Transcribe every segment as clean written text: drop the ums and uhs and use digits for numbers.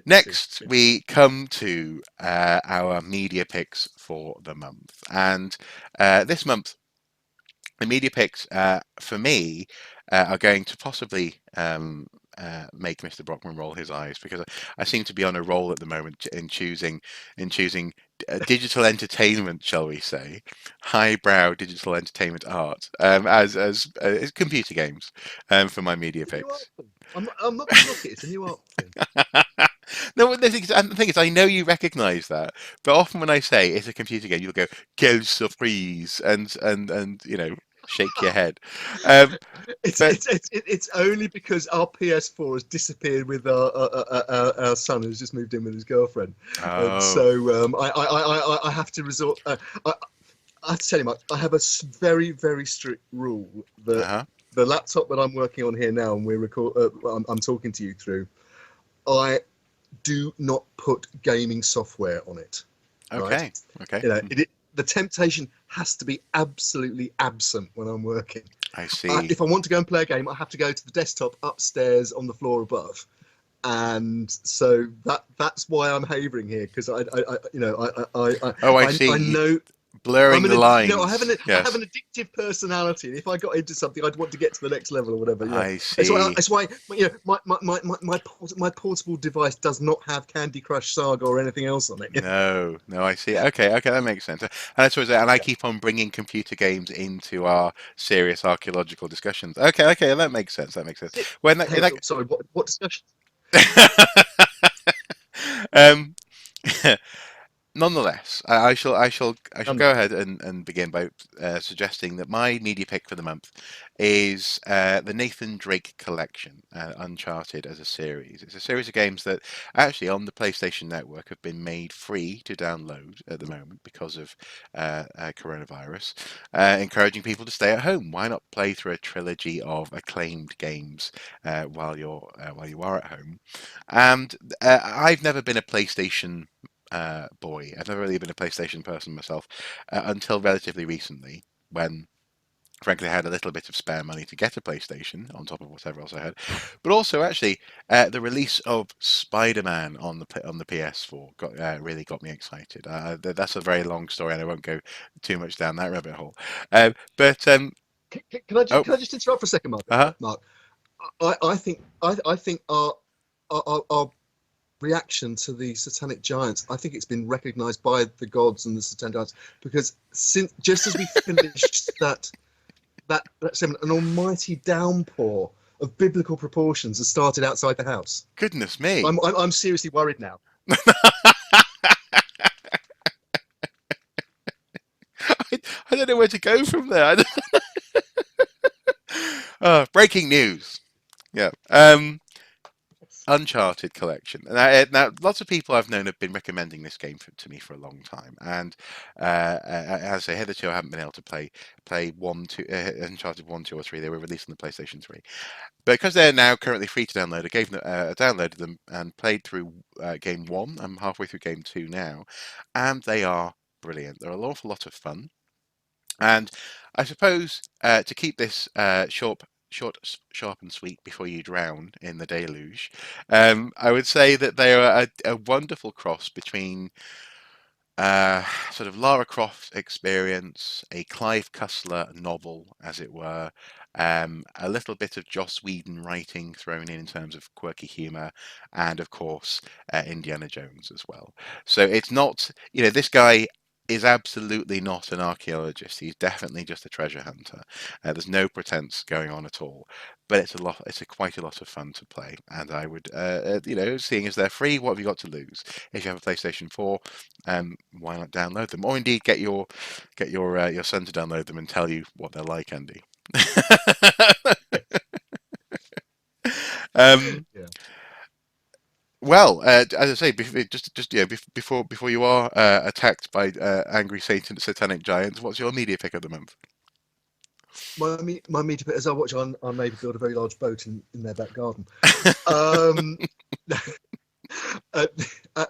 Next, we come to our media picks for the month, and this month the media picks for me are going to possibly make Mr. Brockman roll his eyes because I seem to be on a roll at the moment in choosing digital entertainment, shall we say, highbrow digital entertainment art as computer games for my media It's a new art picks. form. I'm not going to knock it. It's a new art form. No, the thing is, I know you recognise that, but often when I say it's a computer game, you'll go "quelle surprise" and shake your head. Um, It's but it's it's it's only because our PS4 has disappeared with our son who's just moved in with his girlfriend, and oh, so I have to resort. I have to tell you, Mark, I have a very strict rule that uh-huh. the laptop that I'm working on here now, and I'm talking to you through. I do not put gaming software on it, right? Okay, okay. The temptation has to be absolutely absent when I'm working. I see. If I want to go and play a game, I have to go to the desktop upstairs on the floor above, and so that's why I'm havering here because Oh, I I see. know Blurring the I lines. have Yes, an addictive personality, and if I got into something, I'd want to get to the next level or whatever. I It's why see. my portable device does not have Candy Crush Saga or anything else on it. No, no, I see. Okay, okay, that makes sense. And that's what, and I Yeah. keep on bringing computer games into our serious archaeological discussions. Okay, okay, that makes sense. That makes sense. When that, Hang on, sorry, what discussion? um, nonetheless, I shall None. go ahead and begin by suggesting that my media pick for the month is the Nathan Drake collection, Uncharted as a series. It's a series of games that actually on the PlayStation Network have been made free to download at the moment because of coronavirus, encouraging people to stay at home. Why not play through a trilogy of acclaimed games while you are at home? And I've never been a PlayStation boy. I've never really been a PlayStation person myself until relatively recently, when frankly I had a little bit of spare money to get a PlayStation on top of whatever else I had. But also, actually, the release of Spider-Man on the PS4 really got me excited. That's a very long story, and I won't go too much down that rabbit hole. But oh, Can I just interrupt for a second, Mark? uh-huh. Mark, I think our reaction to the satanic giants, I think it's been recognised by the gods and the satanic giants because since just as we finished that segment, an almighty downpour of biblical proportions has started outside the house. Goodness me. I'm seriously worried now. I don't know where to go from there. Breaking news. Yeah. Uncharted collection. Now, lots of people I've known have been recommending this game to me for a long time, and as I say, hitherto I haven't been able to play Uncharted 1, 2, or 3. They were released on the PlayStation 3, but because they're now currently free to download, I downloaded them and played through game one. I'm halfway through game two now, and they are brilliant. They're an awful lot of fun. And I suppose to keep this short, sharp, and sweet before you drown in the deluge, I would say that they are a wonderful cross between sort of Lara Croft experience, a Clive Cussler novel, as it were, a little bit of Joss Whedon writing thrown in terms of quirky humour, and of course Indiana Jones as well. So it's not, this guy is absolutely not an archaeologist. He's definitely just a treasure hunter. There's no pretense going on at all, but it's a lot. It's quite a lot of fun to play, and I would, seeing as they're free, what have you got to lose? If you have a PlayStation 4, why not download them, or indeed get your son to download them and tell you what they're like, Andy. um, Yeah. well, as I say, just before you are attacked by angry satanic giants, what's your media pick of the month? My media pit as I watch on our neighbour build a very large boat in their back garden. Um, uh,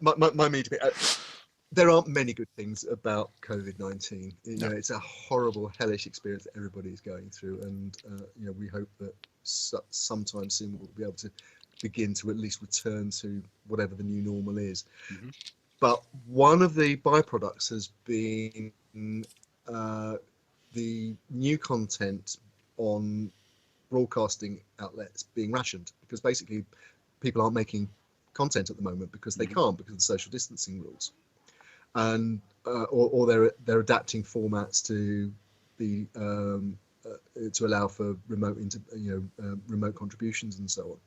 my media pit. There aren't many good things about COVID-19. No. It's a horrible, hellish experience that everybody is going through, and we hope that sometime soon we'll be able to begin to at least return to whatever the new normal is. Hmm. But one of the byproducts has been uh, the new content on broadcasting outlets being rationed, because basically people aren't making content at the moment because they Hmm. can't, because of the social distancing rules, and or they're adapting formats to be to allow for remote contributions and so on.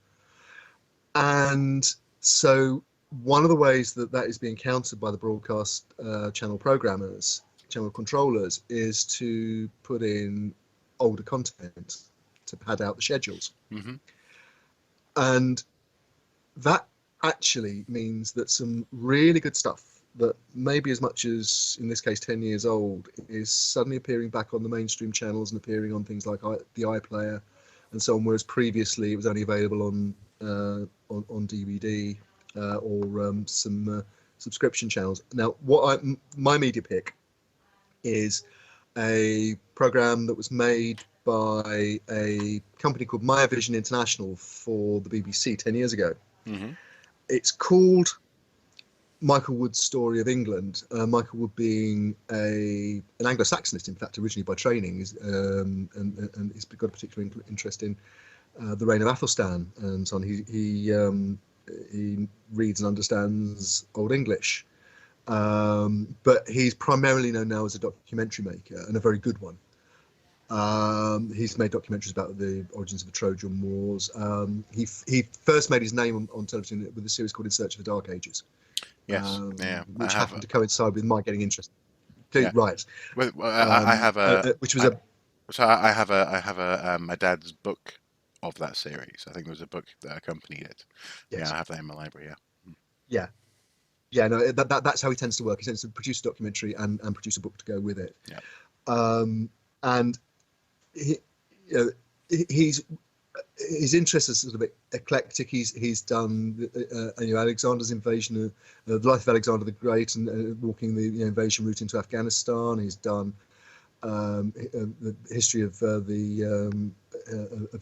And so one of the ways that that is being countered by the broadcast channel programmers, channel controllers, is to put in older content to pad out the schedules. Hmm. And that actually means that some really good stuff that maybe as much as, in this case, 10 years old, is suddenly appearing back on the mainstream channels and appearing on things like the iPlayer and so on, whereas previously it was only available on DVD or some subscription channels. Now, my media pick is a program that was made by a company called Maya Vision International for the BBC 10 years ago. Hmm. It's called Michael Wood's Story of England. Michael Wood being an Anglo-Saxonist, in fact, originally by training, and he's got a particular interest in the reign of Athelstan and so on. He reads and understands Old English, but he's primarily known now as a documentary maker, and a very good one. He's made documentaries about the origins of the Trojan Wars. He first made his name on television with a series called In Search of the Dark Ages, Yes. Yeah. I which have. happened to coincide with my getting interested. Yeah. Right, Well, I have a. which was I, a so I have a my dad's book of that series. I think there was a book that accompanied it. Yeah, yes, I have that in my library. Yeah. yeah, yeah. No, that's how he tends to work. He tends to produce a documentary and produce a book to go with it. Yeah. And he, you know, he's his interest is sort of eclectic. He's done Alexander's invasion of the life of Alexander the Great, and walking the invasion route into Afghanistan. He's done the history of of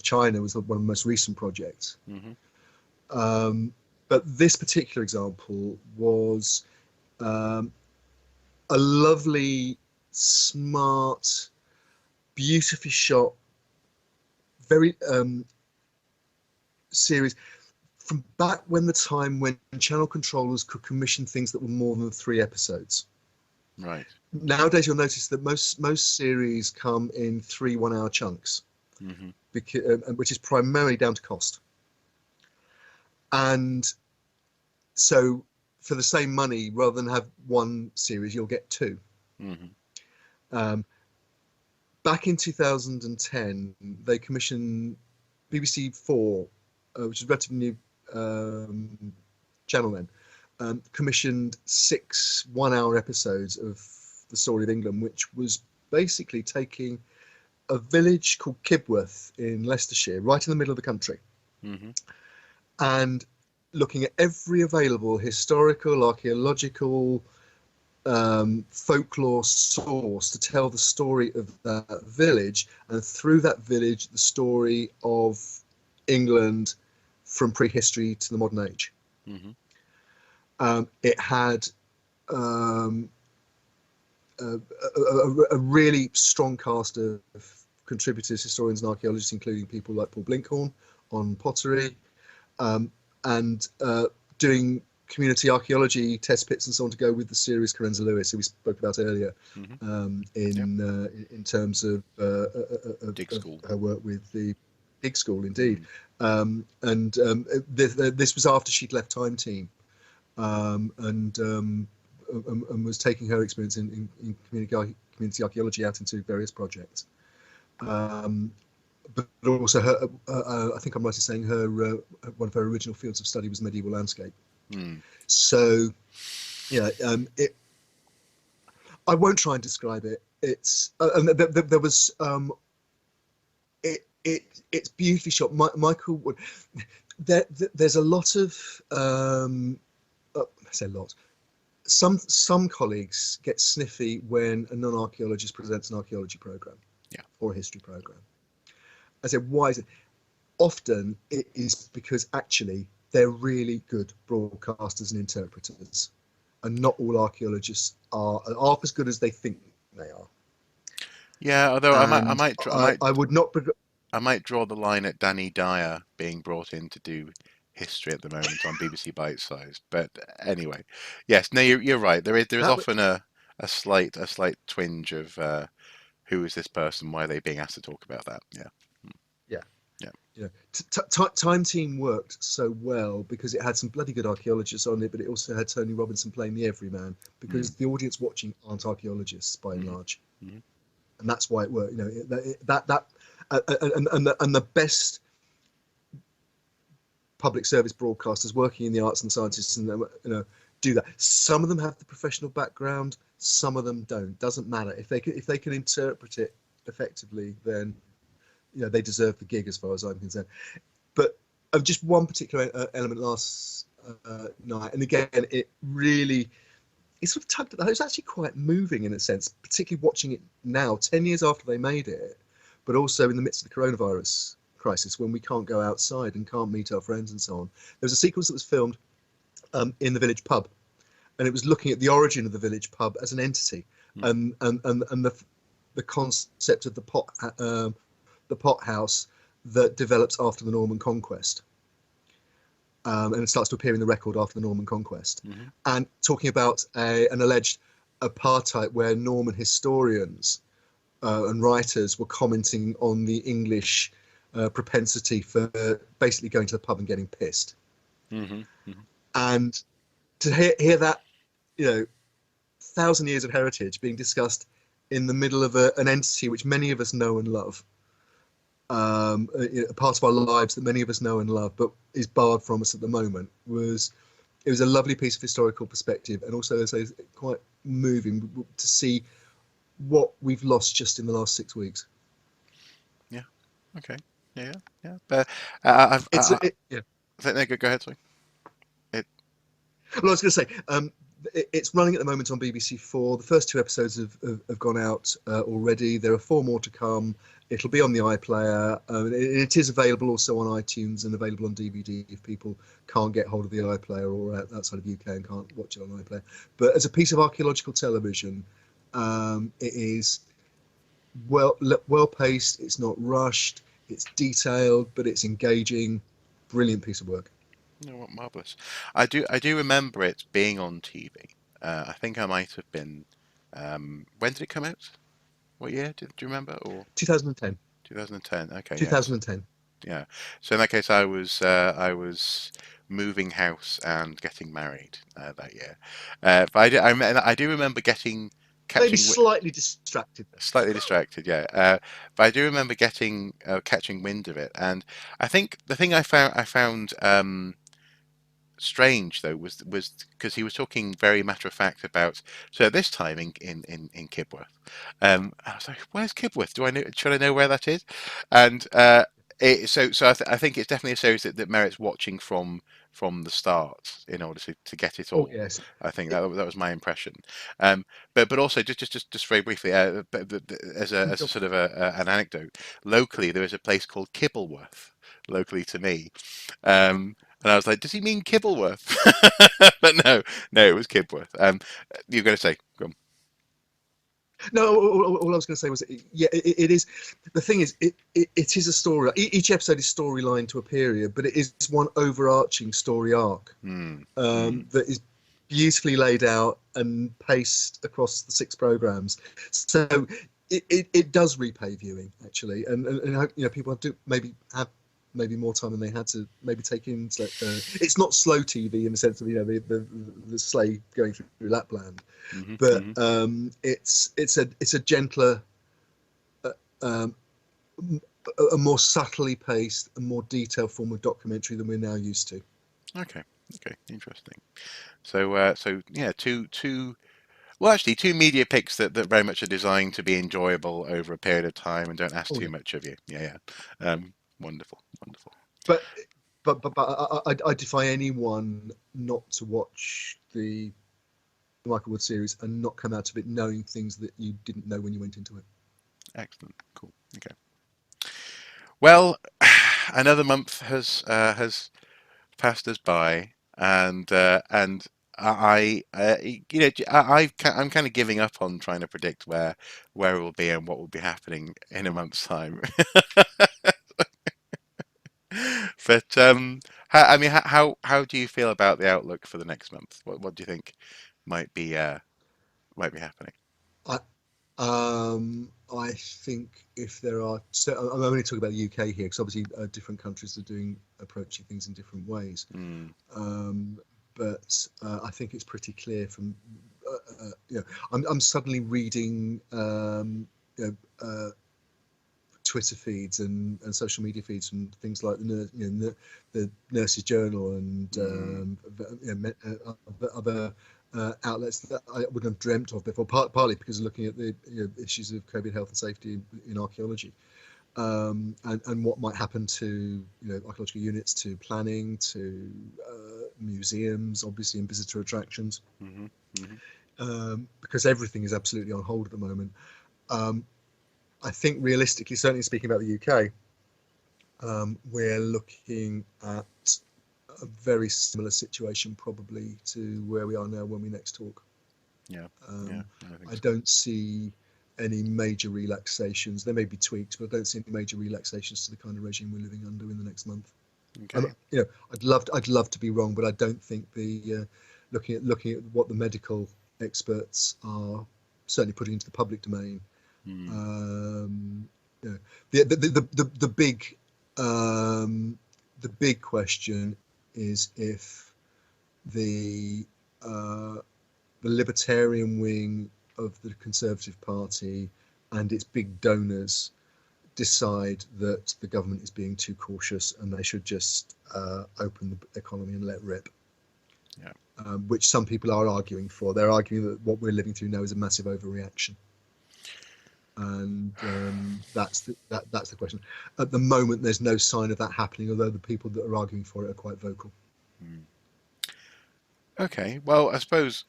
China was one of the most recent projects. Hmm. But this particular example was um, a lovely, smart, beautifully shot, very series from back when the time when channel controllers could commission things that were more than 3 episodes. Right. Nowadays, you'll notice that most series come in 3 1-hour chunks, Hmm. which is primarily down to cost. And so, for the same money, rather than have 1 series, you'll get 2. Hmm. Um, Back in 2010, they commissioned BBC4, which is a relatively new channel then, commissioned 6 1-hour episodes of The Story of England, which was basically taking a village called Kibworth in Leicestershire, right in the middle of the country, Hmm. and looking at every available historical, archaeological, folklore source to tell the story of that village, and through that village, the story of England from prehistory to the modern age. Hmm. It had a really strong cast of contributors, historians, and archaeologists, including people like Paul Blinkhorn on pottery, and doing community archaeology test pits and so on to go with the series Carenza Lewis, who we spoke about earlier, Hmm. Yep. in terms of Dig school. her work with the Dig School, indeed. Mm. This was after she'd left Time Team, and was taking her experience in community archaeology out into various projects. But also, I think I'm right in saying one of her original fields of study was medieval landscape. Mm. So, yeah, I won't try and describe it. It's and there was it's beautifully shot. Michael Wood. There's a lot of I say a lot. Some colleagues get sniffy when a non-archaeologist presents an archaeology program, Yeah. or a history program. I said, why is it? often it is because actually they're really good broadcasters and interpreters, and not all archaeologists are half as good as they think they are. Yeah, although And I would not. I might draw the line at Danny Dyer being brought in to do history at the moment on BBC Bite Size. But anyway, yes, no, you're right. There is That often a slight twinge of who is this person? Why are they being asked to talk about that? Yeah, Yeah, yeah. yeah. Time Team worked so well because it had some bloody good archaeologists on it, but it also had Tony Robinson playing the everyman Mm, because the audience watching aren't archaeologists by and mm, large, mm, and that's why it worked. And the best public service broadcasters working in the arts and sciences, and do that. Some of them have the professional background, some of them don't. Doesn't matter if they can interpret it effectively, then they deserve the gig as far as I'm concerned. But of just one particular element last night, and again, it sort of tugged at the heart. It was actually quite moving in a sense, particularly watching it now, 10 years after they made it, but also in the midst of the coronavirus crisis when we can't go outside and can't meet our friends and so on. There was a sequence that was filmed in the village pub, and it was looking at the origin of the village pub as an entity, mm, and the concept of the pot house that develops after the Norman conquest. And it starts to appear in the record after the Norman conquest, mm, and talking about an alleged apartheid where Norman historians and writers were commenting on the English propensity for basically going to the pub and getting pissed. mm, mm, And to hear that, 1,000 years of heritage being discussed in the middle of an entity which many of us know and love, a part of our lives that many of us know and love, but is barred from us at the moment, it was a lovely piece of historical perspective, and also, as I say, quite moving to see what we've lost just in the last 6 weeks. yeah. Okay. Yeah, yeah, yeah. But I've Yeah. no, go ahead. Sorry. It. Well, I was going to say, it's running at the moment on BBC4. The first two episodes have gone out already. There are four more to come. It'll be on the iPlayer. It is available also on iTunes and available on DVD if people can't get hold of the iPlayer or outside of UK and can't watch it on iPlayer. But as a piece of archaeological television, it is well paced. It's not rushed. It's detailed, but it's engaging. Brilliant piece of work. No, what marvelous. I do remember it being on TV. I think I might have been. When did it come out? What year? Do you remember? Or 2010. 2010? Okay, yes. 2010. Yeah. So in that case, I was moving house and getting married that year. But I do remember getting Maybe catching slightly distracted. slightly distracted. Yeah. But I do remember getting catching wind of it, and I think the thing I found strange though was because he was talking very matter of fact about so at this time in Kibworth, I was like, where's Kibworth? Do I know? Should I know where that is? And I think it's definitely a series that merits watching from the start in order to get it Oh all. yes. I think It, that was my impression. But also just very briefly, as a sort of an anecdote, locally there is a place called Kibblewworth, locally to me. And I was like, does he mean Kibblewworth? But no, it was Kibworth. You're going to say, go on. no, all I was going to say was, yeah, it is. The thing is, it is a story. Each episode is storyline to a period, but it is one overarching story arc Hmm. Hmm. that is beautifully laid out and paced across the six programs. So it does repay viewing actually, and I hope people do maybe have maybe more time than they had to maybe take in. So, it's not slow TV in the sense of the sleigh going through Lapland, Hmm. but Hmm. it's a gentler, um, a more subtly paced, a more detailed form of documentary than we're now used to. Okay. Okay. Interesting. So yeah, two. Well, actually, two media picks that very much are designed to be enjoyable over a period of time and don't ask Oh too yeah, much of you. Yeah, yeah. Wonderful, wonderful. but I defy anyone not to watch the Michael Wood series and not come out of it knowing things that you didn't know when you went into it. Excellent. Cool. Okay. Well, another month has passed us by, and I'm kind of giving up on trying to predict where it will be and what will be happening in a month's time. But I mean, how do you feel about the outlook for the next month? What do you think might be might be happening? I I think if there are, so I'm only talking about the UK here because obviously different countries are doing approaching things in different ways. Mm, Um, but I think it's pretty clear from you know, I'm suddenly reading you know, Twitter feeds and social media feeds from things like the Nurses Journal and mm, other outlets that I wouldn't have dreamt of before. Partly because of looking at the issues of COVID health and safety in archaeology, and what might happen to archaeological units, to planning, to museums, obviously, and visitor attractions, hmm hmm because everything is absolutely on hold at the moment. Um, I think realistically, certainly speaking about the UK, we're looking at a very similar situation probably to where we are now when we next talk. Yeah, yeah, Um, I think I so. don't see any major relaxations. There may be tweaks, but I don't see any major relaxations to the kind of regime we're living under in the next month. Okay. I'd love to be wrong, but I don't think looking at what the medical experts are certainly putting into the public domain. Mm, Um, you know, the big the big question is if the uh, the libertarian wing of the Conservative Party and its big donors decide that the government is being too cautious and they should just open the economy and let rip, yeah. which some people are arguing for. They're arguing that what we're living through now is a massive overreaction, and that's the question. At the moment, there's no sign of that happening, although the people that are arguing for it are quite vocal. Mm. Okay. Well, I suppose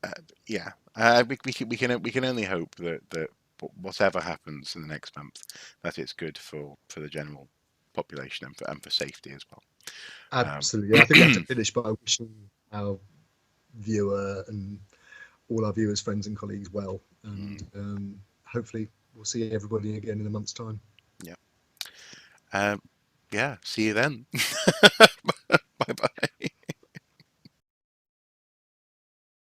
uh, yeah. We can only hope that whatever happens in the next month, that it's good for the general population and for safety as well. Absolutely. I think we have to finish by wishing our viewer and all our viewers, friends, and colleagues well, and Mm, hopefully we'll see everybody again in a month's time. yeah. Um, yeah. See you then.